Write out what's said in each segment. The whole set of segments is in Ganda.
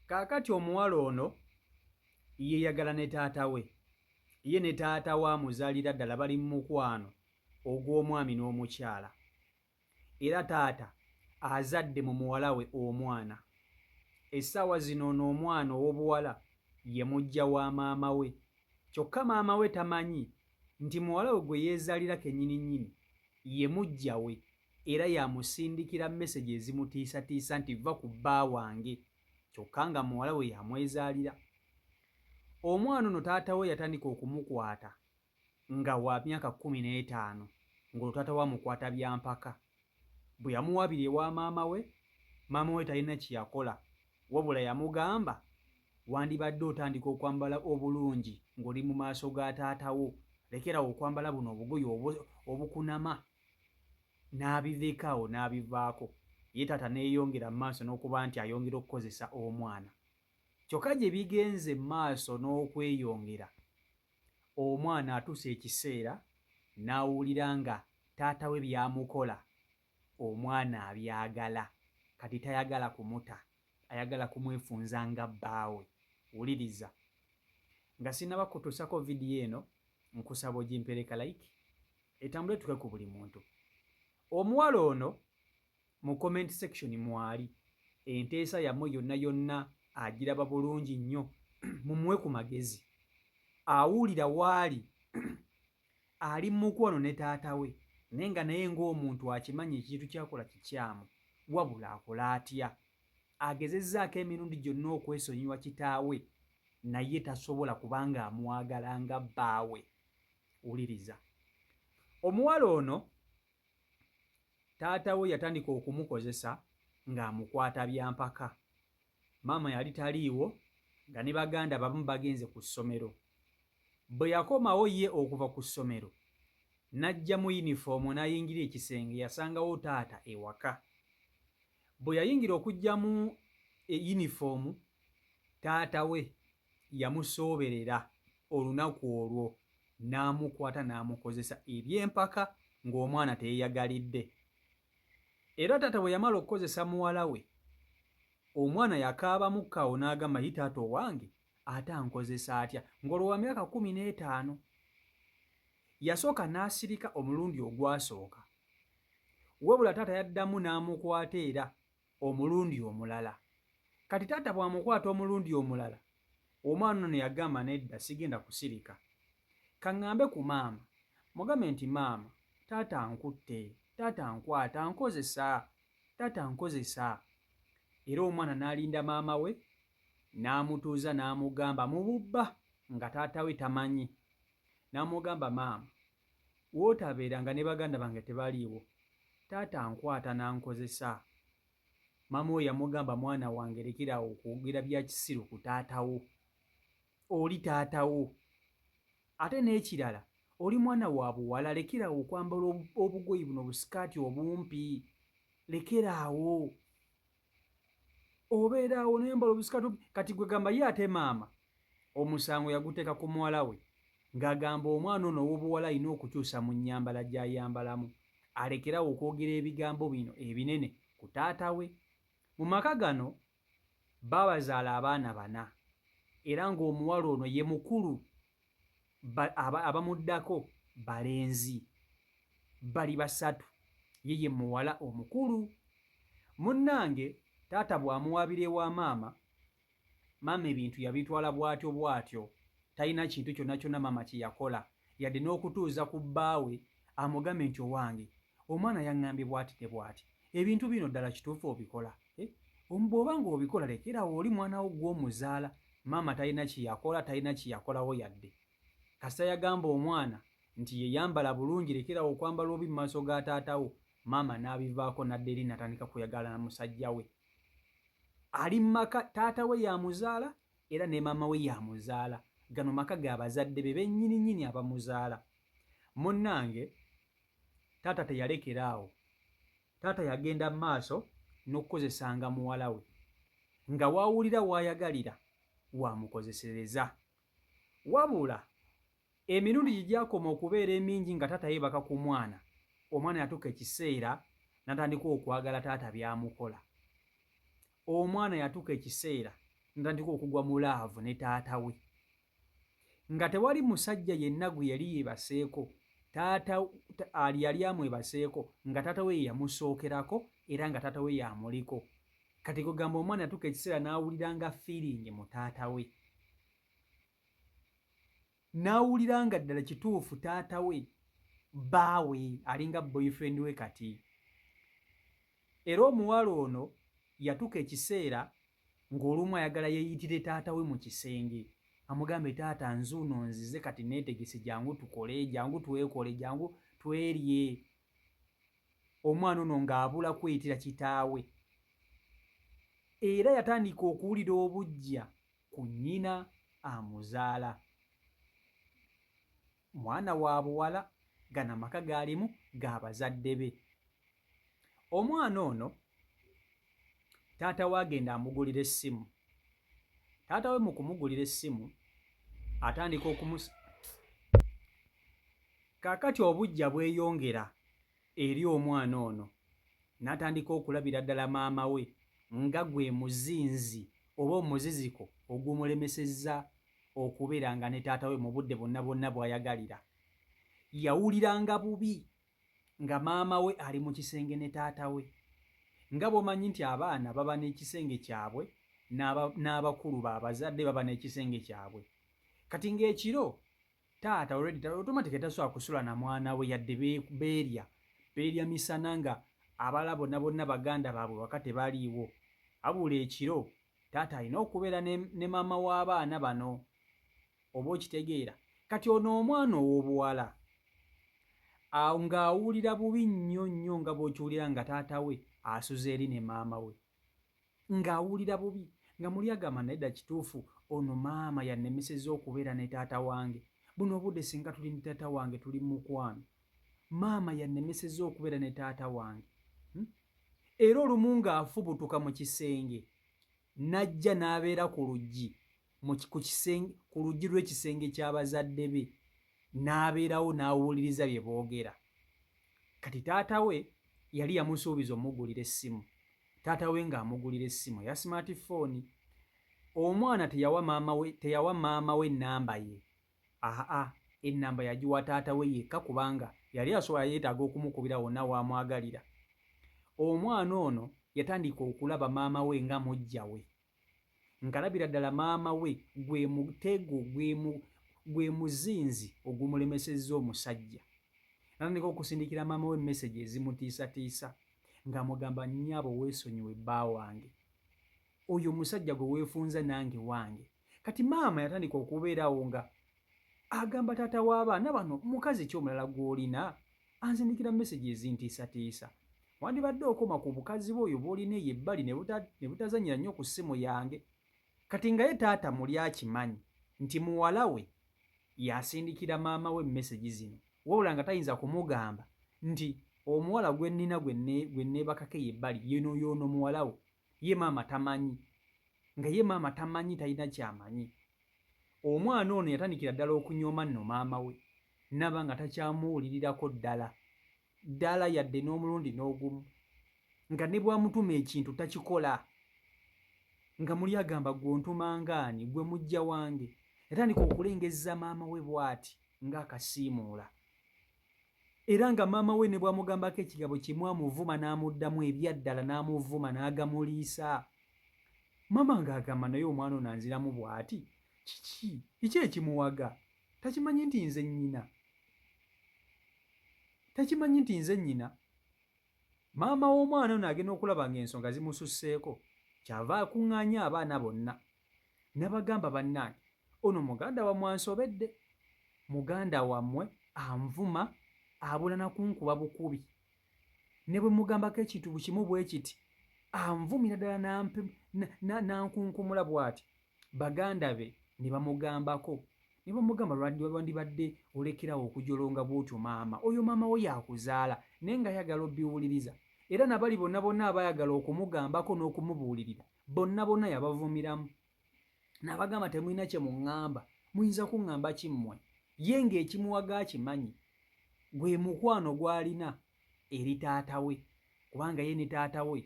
Kaakati omuwala ono yeeyagala ne taata we, ye ne taata we amuzaalira ddala bali mu mukwano ogw'omwami n'omukyala, era taata azadde mu muwala we omwana. Essaawa zino ono omwana ow'obuwala ye mujja wa maama we, kyokka maama we tamanyi nti muwala we gwe yeezaalira kennyini ye mujja we, era yamusindikira mesegi ezimutiisatiisa nti vva ku bba wange, kyokka nga muwala we yamwezaalira. Omwana ono taata we yatandika okumukwata nga wa myaka 15 ng'olwo taata we amukwata bya mpaka. Bwe yamuwabira ewa maama we talina kye yakola, wabula yamugamba wandibadde otandika okwambala obulungi ng'oli mu maaso ga taata wo, lekerawo okwambala buno obugoye obukunama. N'abiveekaawo n'abivaako, ye taata neeyongera mu maaso n'okuba nti ayongera okukozesa omwana. Kyokka gye bigenze mu maaso n'okweyongera, omwana atuuse ekiseera n'awulira nga taata we by'amukola omwana abyagala, kati tayagala kumuta, ayagala kumwefunza nga bbaawe. Wuliriza, nga sinnaba kutuusako vidiyo eno, nkusaba ogimpereka like, etambule tuke ku buli muntu. Omuwala ono mu comment section mwali, enteesa yammwe yonna agiraba bulungi nnyo, mumuwe ku magezi. Awulira waali ali mu mukwano ne taata we, naye nga naye ng'omuntu akimanyi ekintu kyakola kikyamu, wabula akola atya? Agezezzaako emirundi gyonna okwesonyiwa kitaawe, naye tasobola kubanga amwagala nga bbaawe. Wuliriza, omuwala ono taata we yatandika okumukozesa ng'amukwata bya mpaka. Maama yali taliiwo nga ne baganda bamu bagenze ku ssomero. Bwe yakomawo ye okuva ku ssomero, n'ajja mu yinifoomu n'ayingira ekisenge, yasangawo taata ewaka. Bwe yayingira okuggyamu yinifoomu, taata we yamusooberera olunaku olwo, n'amukwata n'amukozesa eby'empaka ng'omwana teyeeyagalidde. Era taata bwe yamala okukozesa muwala we, omwana yakaabamu kaawo n'agamba, yi taata owange ate ankozesa atya? Ng'olwo wa myaka 15. Yasooka n'asirika omulundi ogwasooka, wabula taata yaddamu n'amukwata era omulundi omulala. Kati taata bw'amukwata omulundi omulala, omwana ono yagamba nedda, sigenda kusirika, kaŋŋambe ku maama mugambe nti maama, taata ankutte, taata ankwata, ankozesa, taata ankozesa. Era omwana n'alinda maama we, n'amutuuza n'amugamba mu bubba nga taata we tamanyi. N'amugamba, maama, wootabeeranga ne baganda bange tebaliiwo, taata ankwata n'ankozesa. Maama we yamugamba, mwana wange lekerawo okwogera bya kisiru ku taata wo, oli taata wo. Ate n'ekirala, oli mwana wa buwala, lekerawo okwambala obugoyi buno obusikaati obumpi, lekeraawo. Obeeraawo n'embala obusikaati. Kati gwe gamba ye ate maama omusango yaguteeka ku muwala we, ng'agamba omwana ono ow'obuwala alina okukyusa mu nnyambala gy'ayambalamu, alekerawo okwogera ebigambo bino ebinene ku taata we. Mu maka gano baabazaala abaana 4, era ng'omuwala ono ye mukulu, abamuddako balenzi, bali 3, ye muwala omukulu. Munnange taata bw'amuwabira ewa maama, maama ebintu yabitwala bw'atyo, talina kintu kyonna kyonna maama kye yakola, yadde n'okutuuza ku bbaawe amugambe nti owange, omwana yaŋŋambye bw'ati ne bw'ati, ebintu bino ddala kituufu obikola? Bw'oba ng'obikola lekerawo, oli mwana wo gw'omuzaala. Maama talina kye yakola, talina kye yakolawo yadde. Kasita yagamba omwana nti yeyambala bulungi, lekerawo okwambala obi mu maaso ga taata wo, maama n'abivaako n'adda eri n'atandika kuyagala na musajja we. Ali mu maka, taata we yamuzaala era ne maama we yamuzaala. Gano maka ga bazadde be bennyini abamuzaala. Munnange taata teyalekeraawo, taata yagenda mu maaso n'okukozesanga muwala we, nga waawulira waayagalira waamukozesereza. Wabula emirundi gye gyakoma okubeera emingi nga taata yeebaka ku mwana, omwana yatuuka ekiseera n'atandika okwagala taata by'amukola. Omwana yatuuka ekiseera ntandika okugwa mu laavu ne taata we nga tewali musajja yenna gwe yali yeebaseeko taata yali amwebaseeko nga taata we yamusookerako era nga taata we yamuliko. Kati kugamba omwana yatuuka ekiseera n'awulira nga feeling mu taata we, n'awulira nga ddala kituufu taata we bbaawe alinga boyfriend we kati. Era omuwala ono yatuuka ekiseera ng'olumu ayagala yeeyitire taata we mu kisenge amugambe, taata nzuuno nzize kati neetegese, jangu tukole, jangu twekole, jangu twerye. Omwana ono ng'abula kweyitira kitaawe era yatandika okuwulira obujja ku nnyina amuzaala. Mwana wa buwala, gano amaka gaalimu ga bazadde be. Omwana ono taata we agenda amugulira essimu. Taata we mu kumugulira essimu atandika kaakati obujja bweyongera eri omwana ono n'atandika okulabira ddala maama we nga gwe muzinzi oba omuziziko ogumulemesezza okubeera nga ne taata we mu budde bwonna bwonna bw'ayagalira. Yawuliranga bubi nga maama we ali mu kisenge ne taata we. Nga bw'omanyi nti abaana baba n'ekisenge kyabwe n'abakulu baabazadde baba n'ekisenge kyabwe. Kati ng'ekiro taata automatically tasobola kusula na mwana we yadde beerya misana nga abala bonna bonna baganda baabwe waka tebaliiwo. Abula ekiro taata alina okubeera ne maama w'abaana bano, oba okitegeera. Kati ono omwana ow'obuwala ng'awulira bubi nnyo nnyo nga bw'okiwulira nga taata we asuza eri ne maama we, ng'awulira bubi nga muli agamba naye dda kituufu ono maama yannemesezza okubeera ne taata wange, buno obudde singa tuli ne taata wange tuli mukwano, maama yannemesezza okubeera ne taata wange. Era olumu ng'afubutuka mu kisenge n'ajja n'abeera ku luggi lw'ekisenge ky'abazadde be, n'abeerawo n'awuliriza bye boogera. Kati taata we yali yamusuubiza omugulira essimu. Taata we ng'amugulira essimu ya smartphone. Omwana teyawa maama we ennamba ye. Ennamba yagiwa taata we yekka kubanga yali asobola yeetaaga okumukubira wonna w'amwagalira. Omwana ono yatandika okulaba maama we nga mujja we. Nkalabira ddala maama we gwe mutego, gwe muzinzi ogumulemesezza omusajja. Natandika okusindikira maama we message ezimutiisatiisa ng'amugamba, nnyabo weesonyiwe bba wange, oyo omusajja gwe weefunza nange wange. Kati maama yatandika okubeerawo nga agamba taata w'abaana bano, mukazi ki omulala gw'olina anzindikira message ezintiisatiisa? Wandibadde okoma ku bukazi bwe oyo bw'olina eyo ebbali ne butazanyira nnyo ku ssimu yange. Kati nga ye taata muli akimanyi nti muwala we yasindikira maama we message zino, wabula nga tayinza kumugamba nti omuwala gwe nnina gwe nneebakako ebbali y'ono muwala we, ye maama tamanyi. Nga ye maama tamanyi, talina kyamanyi. Omwana ono yatandikira ddala okunyooma nno maama we, naba nga takyamuwulirirako ddala yadde n'omulundi n'ogumu, nga ne bw'amutuma ekintu takikola, nga muli agamba gw'ontumangaani, gwe mujja wange. Yatandika okulengezza maama we bw'ati ng'akasiimuula. Era nga maama we ne bw'amugambako ekigabo kimu amuvuma n'amuddamu ebyaddala, n'amuvuma n'agamuliisa. Maama ng'agamba naye omwana ono anziramu bw'ati, kiki ekimuwaga? Takimanyi nti nze nnyina? Maama w'omwana ono agenda okulaba ng'ensonga zimususseeko, kyava akuŋŋaanya abaana bonna n'abagamba bannange, ono muganda wammwe ansobedde, muganda wammwe anvuma, abula na kunkuba bukubi. Ne bwe mugambako ekintu kimu bwe kiti anvumira ddala nankunkumula bw'ati. Baganda be ne bamugambako, ne bamugamba lwandibadde olekerawo okujolonga bw'otyo maama, oyo maama we yakuzaala naye nga ayagala obbiwuliriza. Era nabali bonna bonna abayagala okumugambako n'okumubuulirira, bonna bonna yabavumiramu. N'abagamba temulina kye muŋŋamba, muyinza kuŋŋamba ki mmwe? Ye ng'ekimuwaga akimanyi, gwe mukwano gw'alina eri taata we, kubanga ye ne taata we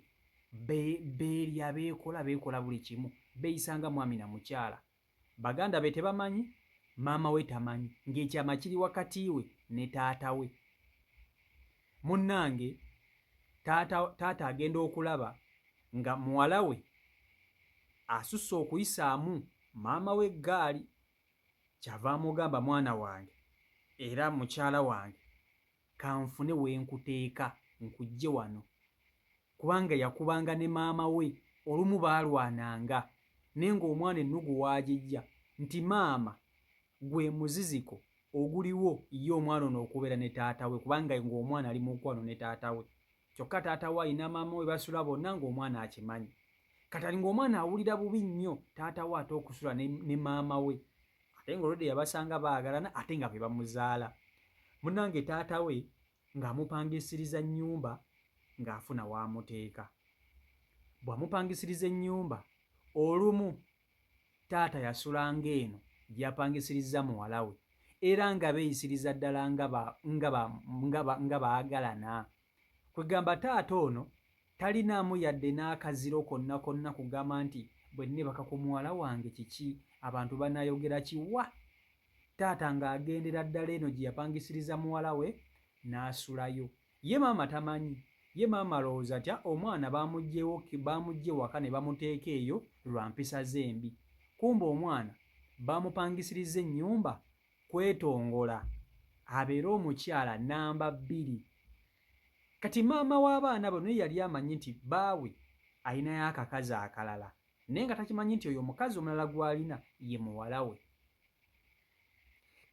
beerya beekola buli kimu. beeyisanga mwami na mukyala. Baganda be tebamanyi, maama we tamanyi, ng'ekyama kiri wakati we ne taata we. Munnange taata agenda okulaba nga muwala we asusse okuyisaamu maama we eggaali. Kyava amugamba, mwana wange era mukyala wange, kanfune we nkuteeka nkujje wano, kubanga yakubanga ne maama we, olumu baalwananga, naye ng'omwana ennugu waagijja nti maama gwe muziziko oguliwo ye omwana ono okubeera ne taata we, kubanga ng'omwana ali mu mukwano ne taata we. Kyokka taata we alina maama we basula bonna ng'omwana akimanyi. Kati ng'omwana awulira bubi nnyo taata we ate okusula ne maama we, ate ng'olwedde yabasanga baagalana ate nga be bamuzaala. Munnange taata we ng'amupangisiriza nnyumba ng'afuna w'amuteeka. Bw'amupangisiriza ennyumba, olumu taata yasulanga eno gy'apangisiriza muwala we, era nga beeyisiriza ddala nga baagalana. Kwegamba taata ono talinaamu yadde n'akaziro konna konna kugamba nti bwe nnebaka ku muwala wange kiki, abantu banaayogera kiwa. Taata ng'agendera ddala eno gye yapangisiriza muwala we n'asulayo. Ye maama tamanyi, ye maama alowooza tya omwana baamugye waka ne bamuteeka eyo lwa mpisa ze embi. Kumbe omwana baamupangisiriza ennyumba kwetongola abeere omukyala namba 2. Kati maama w'abaana bano yali amanyi nti baawe ayinayo akakazi akalala, naye nga takimanyi nti oyo omukazi omulala gw'alina ye muwala we.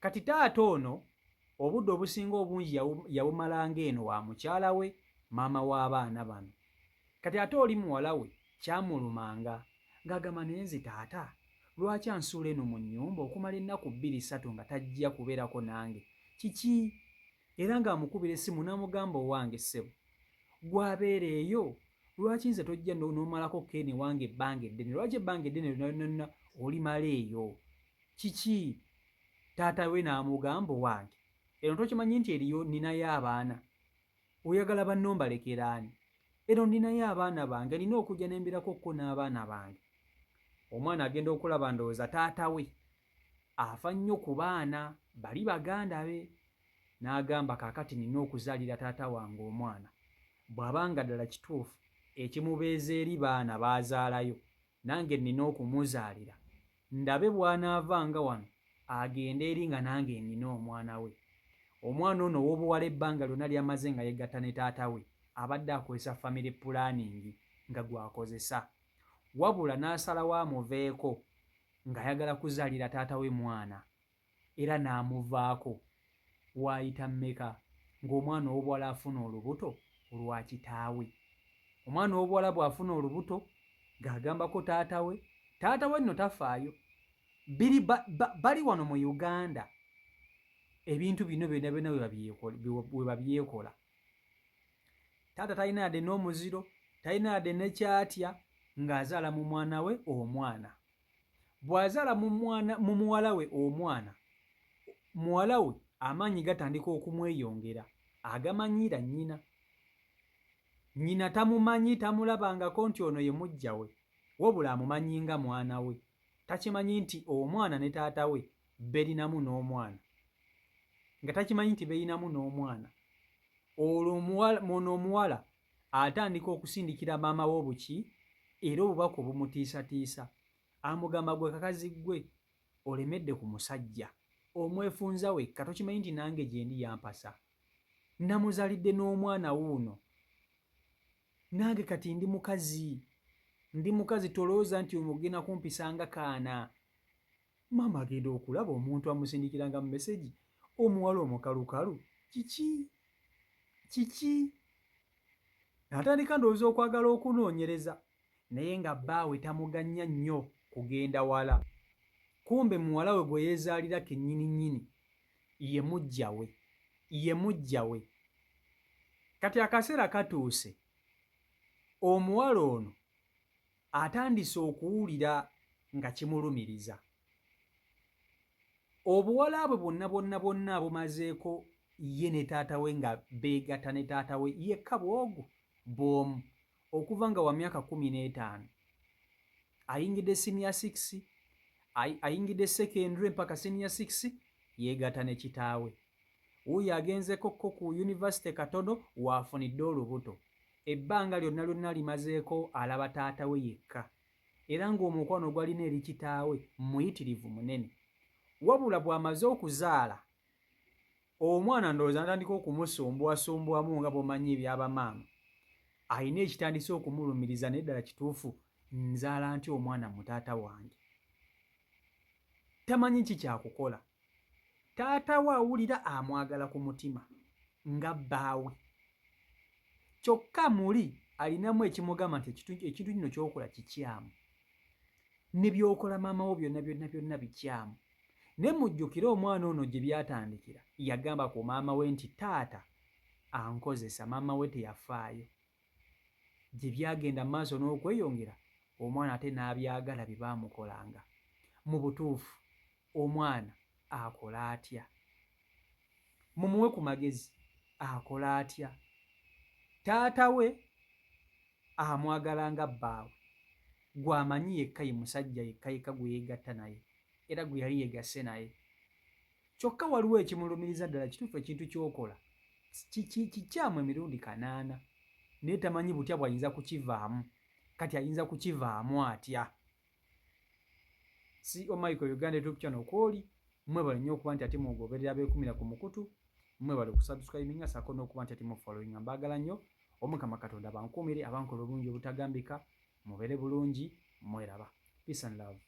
Kati taata ono obudde obusinga obungi yawumalanga eno wa mukyala we, maama w'abaana bano. Kati ate oli muwala we kyamulumanga ng'agamba, naye nze taata lwaki ansuula eno mu nnyumba okumala ennaku 2-3 nga tajja kubeerako nange, kiki? Era ng'amukubira essimu n'amugamba, owange ssebo gwabeera eyo, lwaki nze tojja n'omalako Keeni wange ebbanga eddene, lwaki ebbanga eddene lyonna olimala eyo, kiki? Taata we n'amugamba, owange eno tokimanyi nti eriyo ninayo abaana, oyagala banno mbalekeraani, eno ninayo abaana bange, nina okujja n'embirako kko n'abaana bange. Omwana agenda okulaba ndowooza taata we afa nnyo ku baana bali baganda be, n'agamba kaakati nina okuzaalira taata wange omwana, bw'abanga ddala kituufu ekimubeeza eri baana baazaalayo, nange nina okumuzaalira ndabe bw'anaavanga wano agende eri nga nange nina omwana we. Omwana ono ow'obuwala ebbanga lyonna lyamaze nga yegatta ne taata we abadde akozesa family planning nga gwakozesa, wabula n'asalawo amuveeko ng'ayagala kuzaalira taata we mwana, era n'amuvaako. Waayita mmeka ng'omwana ow'obuwala afuna olubuto olwa kitaawe? Omwana ow'obuwala bw'afuna olubuto ng'agambako taata we nno tafaayo, bali wano mu Uganda, ebintu bino byonna byonna bwe babyekola. Taata talina yadde n'omuziro, talina yadde ne kyatya, ng'azaala mu mwana we omwana. Bw'azaala mu muwala we omwana, muwala we amaanyi gatandika okumweyongera, agamanyira nnyina. Nnyina tamumanyi, tamulabangako nti ono ye muggya we, wabula amumanyi nga mwana we. Takimanyi nti omwana ne taata we berinamu n'omwana, nga takimanyi nti berinamu n'omwana. Olwo omuwala atandika okusindikira maama we obuki, era obubaka obumutiisatiisa, amugamba, gwe kakazi gwe olemedde ku musajja, omwefunza wekka, tokimanyi nti nange gye ndi yampasa, namuzaalidde n'omwana wuuno, nange kati ndi mukazi, tolowooza nti omugenda kumpisanga kaana. Maama agenda okulaba omuntu amusindikiranga mu mesegi, omuwala omukalukalu, kiki? Atandika ndowooza okwagala okunoonyereza, naye nga bbaawe tamuganya nnyo kugenda wala. Kumbe muwala we gwe yeezaalira kennyini ye muggya we. Kati akaseera katuuse, omuwala ono atandise okuwulira nga kimulumiriza. Obuwala bwe bwonna bumazeeko ye ne taata we nga beegatta ne taata we yekka bw'omu okuva nga wa myaka 15. ayingidde senior 6 ayingidde secondary mpaka senior 6 yeegatta ne kitaawe. Wuuyo agenzeko ku university katono waafunidde olubuto. Ebbanga lyonna lyonna limazeeko alaba taata we yekka. Era ng'omukwano gwalina eri kitaawe muyitirivu munene. Wabula bw'amaze okuzaala, omwana ndowooza natandika okumusumbuwasumbuwamu nga bw'omanyi ebyabamaama. Alina ekitandise okumulumiriza naye ddala kituufu, nzaala ntya omwana mu taata wange? Tamanyi ki kyakukola. Taata we awulira amwagala ku mutima nga bbaawe. Kyokka muli alinamu ekimugamba nti ekintu kino ky'okola kikyamu. Ne by'okola maama wo byonna byonna byonna bikyamu. Ne mujjukire omwana ono gye byatandikira. Yagamba ku maama we nti taata ankozesa, maama we teyafaayo. Gye byagenda mu maaso n'okweyongera, omwana ate n'abyagala bye baamukolanga. Mu butuufu omwana akola atya? Mumuwe ku magezi, akola atya? Taata we amwagala nga bbaawe, gw'amanyi yekka ye musajja yekka gwe yeegatta naye era gwe yali yeegasse naye. Kyokka waliwo ekimulumiriza ddala kituufu ekintu ky'okola kikyamu emirundi 8 naye tamanyi butya bw'ayinza kukivaamu. Kati ayinza kukivaamu atya? CEO Michael Uganda YouTube channel kwoli mwebale nnyo okuba nti ate mugoberera abeekumira ku mukutu, mwebale okusubscribinga ssaako n'okuba nti ate mufollowinga. Mbaagala nnyo. Omukama Katonda bankuumire, abankola obulungi obutagambika, mubeere bulungi, mweraba. Peace and love.